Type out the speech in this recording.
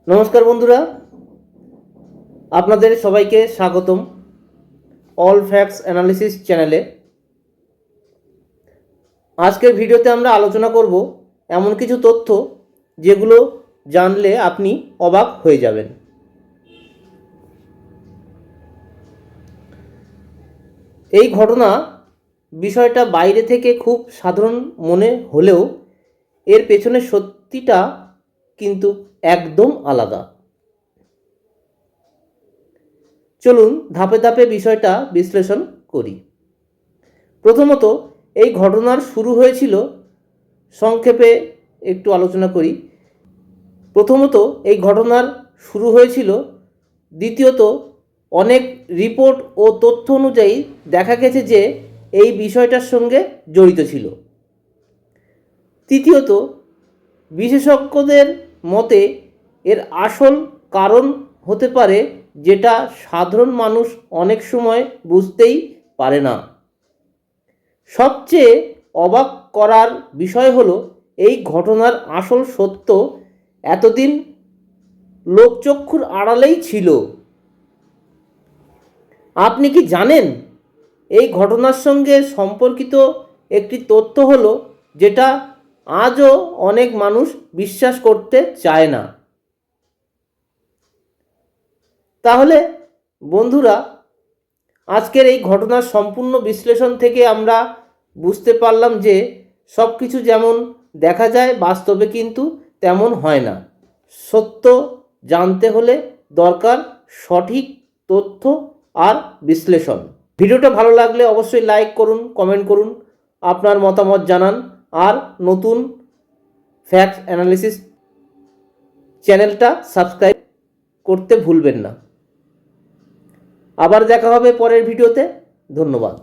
নমস্কার বন্ধুরা, আপনাদের সবাইকে স্বাগতম অল ফ্যাক্টস অ্যানালিসিস চ্যানেলে। আজকের ভিডিওতে আমরা আলোচনা করব এমন কিছু তথ্য যেগুলো জানলে আপনি অবাক হয়ে যাবেন। এই ঘটনা বিষয়টা বাইরে থেকে খুব সাধারণ মনে হলেও এর পেছনে সত্যিটা কিন্তু একদম আলাদা। চলুন ধাপে ধাপে বিষয়টা বিশ্লেষণ করি। প্রথমত, এই ঘটনার শুরু হয়েছিল, সংক্ষেপে একটু আলোচনা করি। দ্বিতীয়ত, অনেক রিপোর্ট ও তথ্য অনুযায়ী দেখা গেছে যে এই বিষয়টার সঙ্গে জড়িত ছিল। তৃতীয়ত, বিশেষজ্ঞদের মতে এর আসল কারণ হতে পারে যেটা সাধারণ মানুষ অনেক সময় বুঝতেই পারে না। সবচেয়ে অবাক করার বিষয় হলো এই ঘটনার আসল সত্য এতদিন লোকচক্ষুর আড়ালেই ছিল। আপনি কি জানেন, এই ঘটনার সঙ্গে সম্পর্কিত একটি তথ্য হলো যেটা আজও অনেক মানুষ বিশ্বাস করতে চায় না। তাহলে বন্ধুরা, আজকের এই ঘটনার সম্পূর্ণ বিশ্লেষণ থেকে আমরা বুঝতে পারলাম যে সব কিছু যেমন দেখা যায় বাস্তবে কিন্তু তেমন হয় না। সত্য জানতে হলে দরকার সঠিক তথ্য আর বিশ্লেষণ। ভিডিওটা ভালো লাগলে অবশ্যই লাইক করুন, কমেন্ট করুন, আপনার মতামত জানান, আর নতুন ফ্যাক্টস অ্যানালিসিস চ্যানেলটা সাবস্ক্রাইব করতে ভুলবেন না। আবার দেখা হবে পরের ভিডিওতে। ধন্যবাদ।